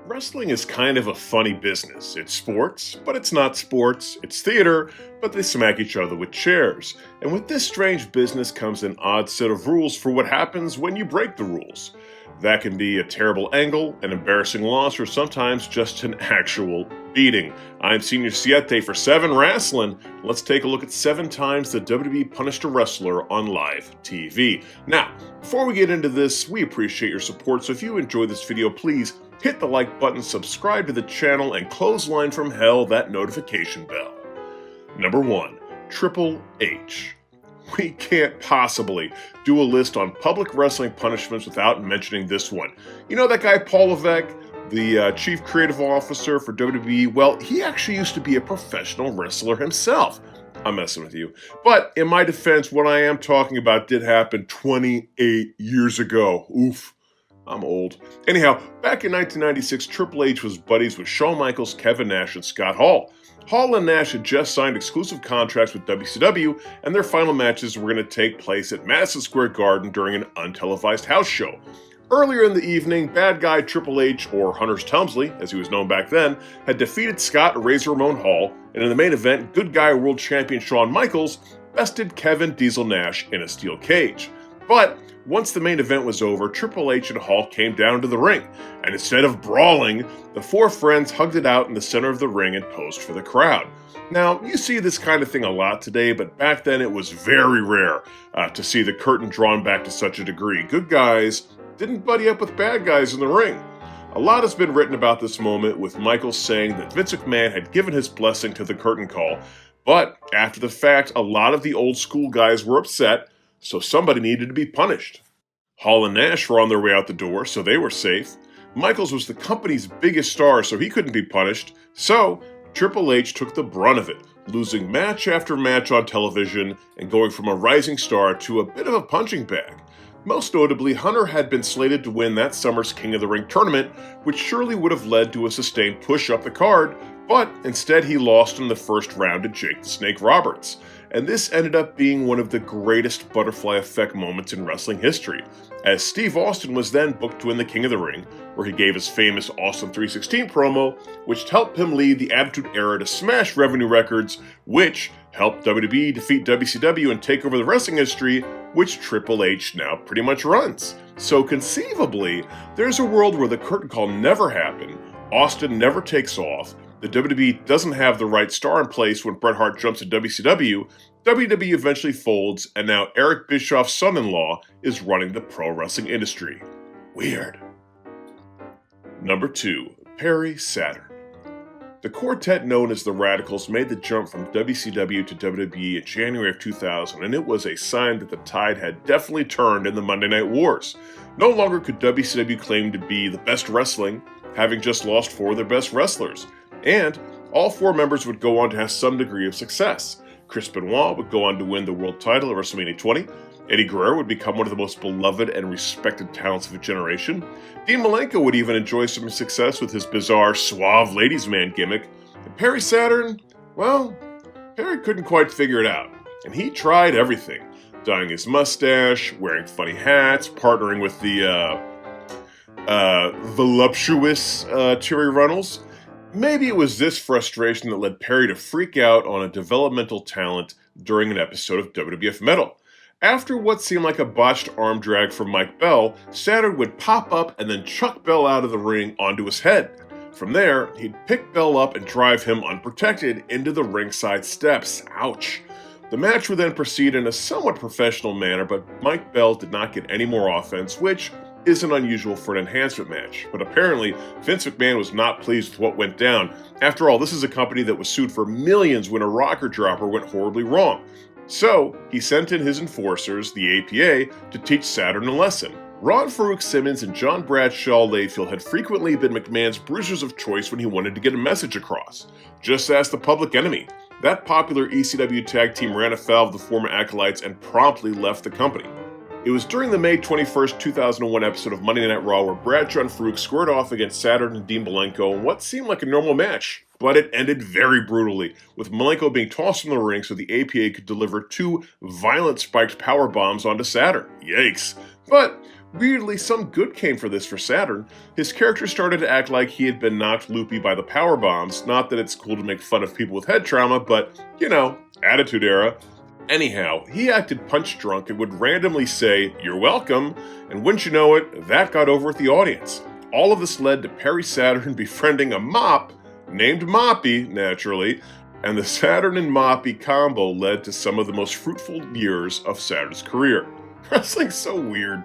Wrestling is kind of a funny business. It's sports, but it's not sports. It's theater, but they smack each other with chairs. And with this strange business comes an odd set of rules for what happens when you break the rules. That can be a terrible angle, an embarrassing loss, or sometimes just an actual beating. I'm Senior Siete for 7 Wrestling. Let's take a look at 7 times the WWE punished a wrestler on live TV. Now, before we get into this, we appreciate your support, so if you enjoy this video, please hit the like button, subscribe to the channel, and clothesline from hell that notification bell. Number 1, Triple H. We can't possibly do a list on public wrestling punishments without mentioning this one. You know that guy Paul Levesque, the chief creative officer for WWE? Well, he actually used to be a professional wrestler himself. I'm messing with you. But in my defense, what I am talking about did happen 28 years ago. Oof. I'm old. Anyhow, back in 1996, Triple H was buddies with Shawn Michaels, Kevin Nash, and Scott Hall. Hall and Nash had just signed exclusive contracts with WCW, and their final matches were going to take place at Madison Square Garden during an untelevised house show. Earlier in the evening, bad guy Triple H, or Hunter's Helmsley, as he was known back then, had defeated Scott Razor Ramon Hall, and in the main event, good guy world champion Shawn Michaels bested Kevin Diesel Nash in a steel cage. But once the main event was over, Triple H and Hall came down to the ring, and instead of brawling, the 4 friends hugged it out in the center of the ring and posed for the crowd. Now, you see this kind of thing a lot today, but back then it was very rare to see the curtain drawn back to such a degree. Good guys didn't buddy up with bad guys in the ring. A lot has been written about this moment, with Michaels saying that Vince McMahon had given his blessing to the curtain call, but after the fact, a lot of the old school guys were upset, so somebody needed to be punished. Hall and Nash were on their way out the door, so they were safe. Michaels was the company's biggest star, so he couldn't be punished. So Triple H took the brunt of it, losing match after match on television and going from a rising star to a bit of a punching bag. Most notably, Hunter had been slated to win that summer's King of the Ring tournament, which surely would have led to a sustained push up the card, but instead he lost in the first round to Jake the Snake Roberts. And this ended up being one of the greatest butterfly effect moments in wrestling history, as Steve Austin was then booked to win the King of the Ring, where he gave his famous Austin 316 promo, which helped him lead the Attitude Era to smash revenue records, which helped WWE defeat WCW and take over the wrestling industry, which Triple H now pretty much runs. So conceivably, there's a world where the curtain call never happened, Austin never takes off, the WWE doesn't have the right star in place when Bret Hart jumps to WCW, WWE eventually folds, and now Eric Bischoff's son-in-law is running the pro wrestling industry. Weird. Number 2, Perry Saturn. The quartet known as the Radicals made the jump from WCW to WWE in January of 2000, and it was a sign that the tide had definitely turned in the Monday Night Wars. No longer could WCW claim to be the best wrestling, having just lost 4 of their best wrestlers. And all 4 members would go on to have some degree of success. Chris Benoit would go on to win the world title at WrestleMania 20. Eddie Guerrero would become one of the most beloved and respected talents of a generation. Dean Malenko would even enjoy some success with his bizarre, suave ladies' man gimmick. And Perry Saturn, well, Perry couldn't quite figure it out. And he tried everything. Dyeing his mustache, wearing funny hats, partnering with the voluptuous Terry Runnels. Maybe it was this frustration that led Perry to freak out on a developmental talent during an episode of WWF Metal. After what seemed like a botched arm drag from Mike Bell, Saturn would pop up and then chuck Bell out of the ring onto his head. From there, he'd pick Bell up and drive him unprotected into the ringside steps. Ouch. The match would then proceed in a somewhat professional manner, but Mike Bell did not get any more offense, which isn't unusual for an enhancement match, but apparently Vince McMahon was not pleased with what went down. After all, this is a company that was sued for millions when a rocker dropper went horribly wrong. So he sent in his enforcers, the APA, to teach Saturn a lesson. Ron Farouk Simmons and John Bradshaw Layfield had frequently been McMahon's bruisers of choice when he wanted to get a message across. Just ask the Public Enemy. That popular ECW tag team ran afoul of the former acolytes and promptly left the company. It was during the May 21st, 2001 episode of Monday Night Raw where Bradshaw and Farouk squared off against Saturn and Dean Malenko in what seemed like a normal match. but it ended very brutally, with Malenko being tossed from the ring so the APA could deliver 2 violent spiked power bombs onto Saturn. Yikes. But weirdly, some good came for this for Saturn. His character started to act like he had been knocked loopy by the power bombs. Not that it's cool to make fun of people with head trauma, but, Attitude Era. Anyhow, he acted punch drunk and would randomly say, "You're welcome," and wouldn't you know it, that got over with the audience. All of this led to Perry Saturn befriending a mop, named Moppy, naturally, and the Saturn and Moppy combo led to some of the most fruitful years of Saturn's career. Wrestling's so weird.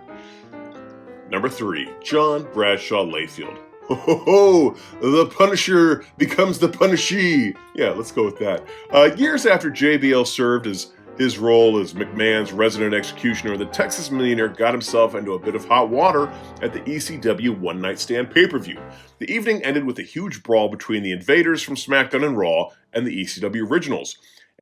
Number 3, John Bradshaw Layfield. Ho ho ho! The Punisher becomes the Punishee. Yeah, let's go with that. Years after JBL served as his role as McMahon's resident executioner, the Texas millionaire got himself into a bit of hot water at the ECW One Night Stand pay-per-view. The evening ended with a huge brawl between the Invaders from SmackDown and Raw and the ECW Originals.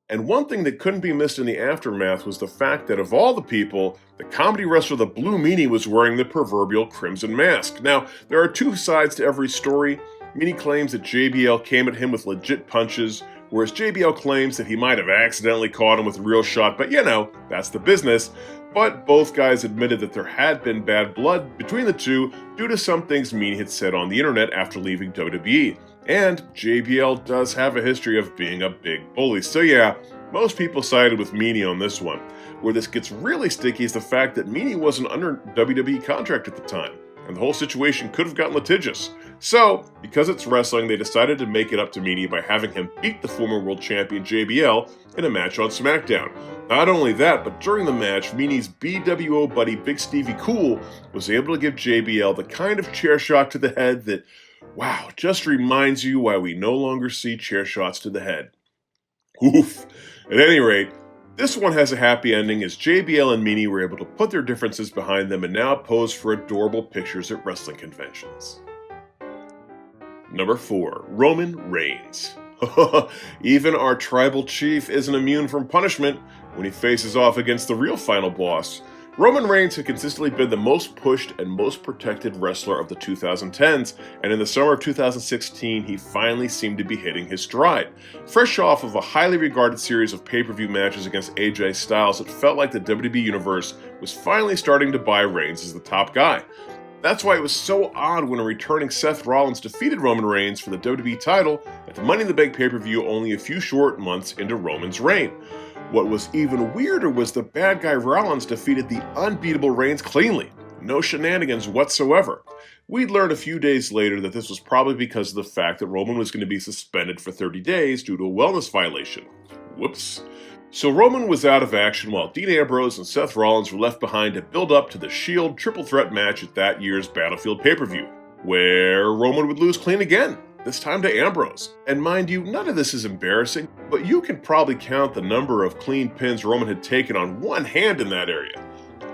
And one thing that couldn't be missed in the aftermath was the fact that of all the people, the comedy wrestler The Blue Meanie was wearing the proverbial crimson mask. Now, there are 2 sides to every story. Meanie claims that JBL came at him with legit punches, whereas JBL claims that he might have accidentally caught him with a real shot, but that's the business. But both guys admitted that there had been bad blood between the two due to some things Meanie had said on the internet after leaving WWE. And JBL does have a history of being a big bully, so yeah, most people sided with Meanie on this one. Where this gets really sticky is the fact that Meanie wasn't under WWE contract at the time, and the whole situation could have gotten litigious. So, because it's wrestling, they decided to make it up to Meanie by having him beat the former world champion JBL in a match on SmackDown. Not only that, but during the match, Meanie's BWO buddy Big Stevie Cool was able to give JBL the kind of chair shot to the head that, wow, just reminds you why we no longer see chair shots to the head. Oof. At any rate, this one has a happy ending as JBL and Meanie were able to put their differences behind them and now pose for adorable pictures at wrestling conventions. Number 4, Roman Reigns. Even our tribal chief isn't immune from punishment when he faces off against the real final boss. Roman Reigns had consistently been the most pushed and most protected wrestler of the 2010s, and in the summer of 2016, he finally seemed to be hitting his stride. Fresh off of a highly regarded series of pay-per-view matches against AJ Styles, it felt like the WWE Universe was finally starting to buy Reigns as the top guy. That's why it was so odd when a returning Seth Rollins defeated Roman Reigns for the WWE title at the Money in the Bank pay-per-view only a few short months into Roman's reign. What was even weirder was the bad guy Rollins defeated the unbeatable Reigns cleanly. No shenanigans whatsoever. We'd learn a few days later that this was probably because of the fact that Roman was going to be suspended for 30 days due to a wellness violation. Whoops. So Roman was out of action while Dean Ambrose and Seth Rollins were left behind to build up to the Shield triple threat match at that year's Battlefield pay-per-view, where Roman would lose clean again, this time to Ambrose. And mind you, none of this is embarrassing, but you can probably count the number of clean pins Roman had taken on one hand in that area.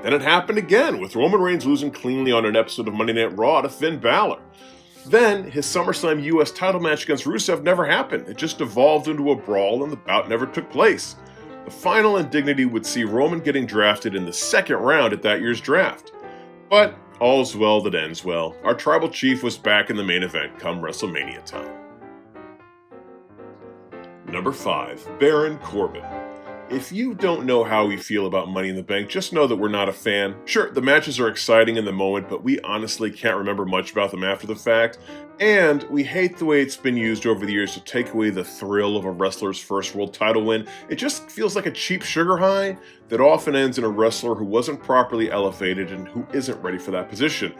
Then it happened again, with Roman Reigns losing cleanly on an episode of Monday Night Raw to Finn Balor. Then, his SummerSlam US title match against Rusev never happened. It just evolved into a brawl and the bout never took place. The final indignity would see Roman getting drafted in the second round at that year's draft. But all's well that ends well. Our tribal chief was back in the main event come WrestleMania time. Number 5, Baron Corbin. If you don't know how we feel about Money in the Bank, just know that we're not a fan. Sure, the matches are exciting in the moment, but we honestly can't remember much about them after the fact. And we hate the way it's been used over the years to take away the thrill of a wrestler's first world title win. It just feels like a cheap sugar high that often ends in a wrestler who wasn't properly elevated and who isn't ready for that position.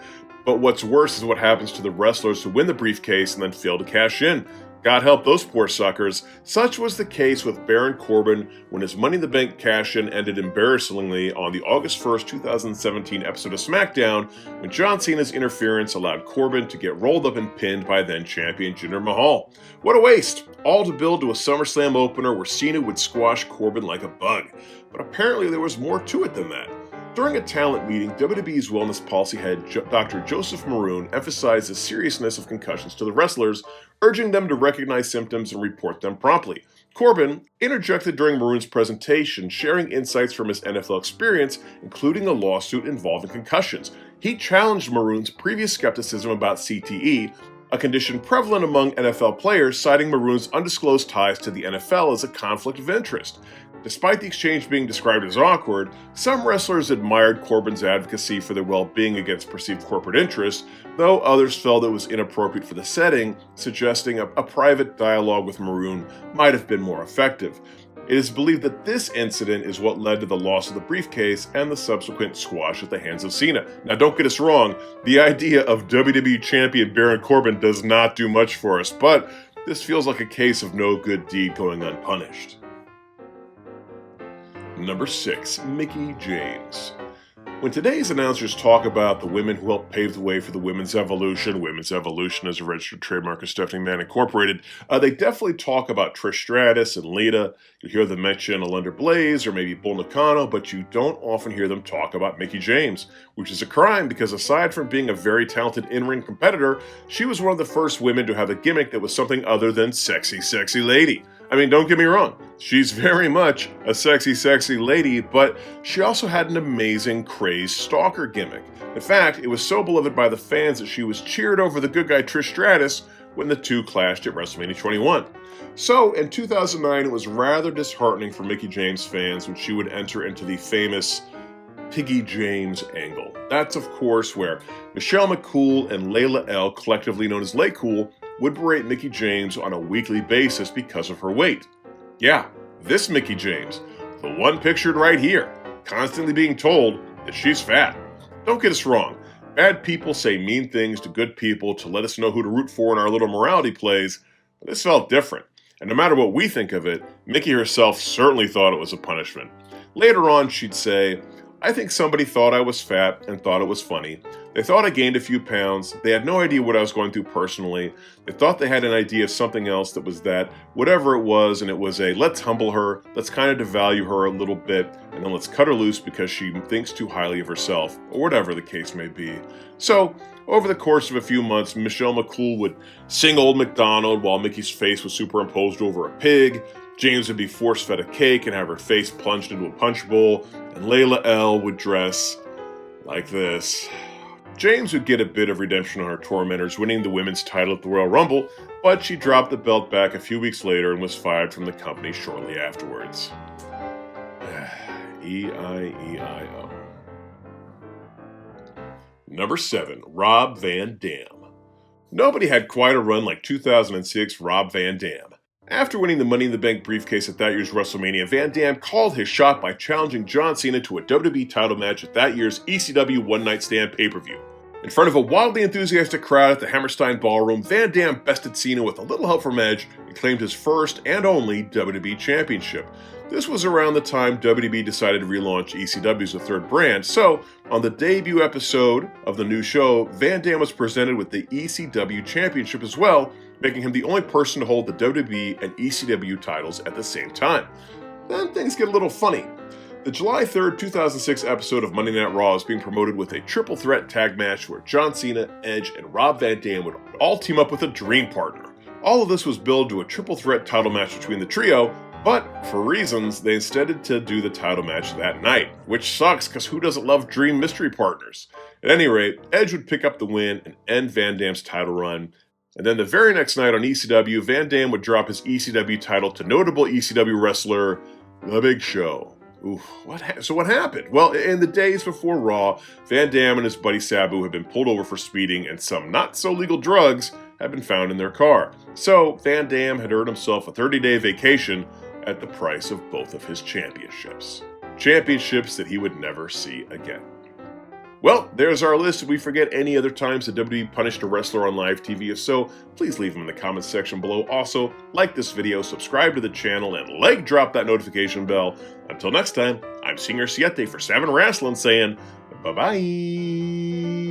But what's worse is what happens to the wrestlers who win the briefcase and then fail to cash in. God help those poor suckers. Such was the case with Baron Corbin when his Money in the Bank cash-in ended embarrassingly on the August 1st, 2017 episode of SmackDown when John Cena's interference allowed Corbin to get rolled up and pinned by then-champion Jinder Mahal. What a waste! All to build to a SummerSlam opener where Cena would squash Corbin like a bug. But apparently there was more to it than that. During a talent meeting, WWE's wellness policy head Dr. Joseph Maroon emphasized the seriousness of concussions to the wrestlers, urging them to recognize symptoms and report them promptly. Corbin interjected during Maroon's presentation, sharing insights from his NFL experience, including a lawsuit involving concussions. He challenged Maroon's previous skepticism about CTE, a condition prevalent among NFL players, citing Maroon's undisclosed ties to the NFL as a conflict of interest. Despite the exchange being described as awkward, some wrestlers admired Corbin's advocacy for their well-being against perceived corporate interests, though others felt it was inappropriate for the setting, suggesting a private dialogue with Maroon might have been more effective. It is believed that this incident is what led to the loss of the briefcase and the subsequent squash at the hands of Cena. Now, don't get us wrong, the idea of WWE Champion Baron Corbin does not do much for us, but this feels like a case of no good deed going unpunished. Number 6. Mickie James. When today's announcers talk about the women who helped pave the way for the women's evolution is a registered trademark of Stephanie Mann Incorporated, they definitely talk about Trish Stratus and Lita. You hear them mention Alundra Blaze or maybe Bull Nakano, but you don't often hear them talk about Mickie James, which is a crime because aside from being a very talented in-ring competitor, she was one of the first women to have a gimmick that was something other than sexy, sexy lady. I mean, don't get me wrong, she's very much a sexy, sexy lady, but she also had an amazing crazed stalker gimmick. In fact, it was so beloved by the fans that she was cheered over the good guy Trish Stratus when the two clashed at WrestleMania 21. So, in 2009, it was rather disheartening for Mickie James fans when she would enter into the famous Piggy James angle. That's, of course, where Michelle McCool and Layla L, collectively known as Laycool, would berate Mickie James on a weekly basis because of her weight. Yeah, this Mickie James, the one pictured right here, constantly being told that she's fat. Don't get us wrong, bad people say mean things to good people to let us know who to root for in our little morality plays, but this felt different. And no matter what we think of it, Mickie herself certainly thought it was a punishment. Later on, she'd say, "I think somebody thought I was fat and thought it was funny. They thought I gained a few pounds. They had no idea what I was going through personally. They thought they had an idea of something else that was that, whatever it was, and it was a let's humble her, let's kind of devalue her a little bit, and then let's cut her loose because she thinks too highly of herself," or whatever the case may be. So, over the course of a few months, Michelle McCool would sing Old MacDonald while Mickey's face was superimposed over a pig. James would be force-fed a cake and have her face plunged into a punch bowl, and Layla L would dress like this. James would get a bit of redemption on her tormentors, winning the women's title at the Royal Rumble, but she dropped the belt back a few weeks later and was fired from the company shortly afterwards. E-I-E-I-O. Number 7. Rob Van Dam. Nobody had quite a run like 2006 Rob Van Dam. After winning the Money in the Bank briefcase at that year's WrestleMania, Van Dam called his shot by challenging John Cena to a WWE title match at that year's ECW One Night Stand pay-per-view. In front of a wildly enthusiastic crowd at the Hammerstein Ballroom, Van Dam bested Cena with a little help from Edge and claimed his first and only WWE Championship. This was around the time WWE decided to relaunch ECW as a third brand, so on the debut episode of the new show, Van Dam was presented with the ECW Championship as well, making him the only person to hold the WWE and ECW titles at the same time. Then things get a little funny. The July 3rd, 2006 episode of Monday Night Raw is being promoted with a triple threat tag match where John Cena, Edge, and Rob Van Dam would all team up with a dream partner. All of this was billed to a triple threat title match between the trio, but for reasons, they instead had to do the title match that night, which sucks because who doesn't love dream mystery partners? At any rate, Edge would pick up the win and end Van Dam's title run. And then the very next night on ECW, Van Dam would drop his ECW title to notable ECW wrestler, The Big Show. Oof, what happened? Well, in the days before Raw, Van Dam and his buddy Sabu had been pulled over for speeding and some not-so-legal drugs had been found in their car. So, Van Dam had earned himself a 30-day vacation at the price of both of his championships. Championships that he would never see again. Well, there's our list. If we forget any other times the WWE punished a wrestler on live TV, if so, please leave them in the comments section below. Also, like this video, subscribe to the channel, and drop that notification bell. Until next time, I'm Singer Siete for 7 Wrestling saying bye-bye.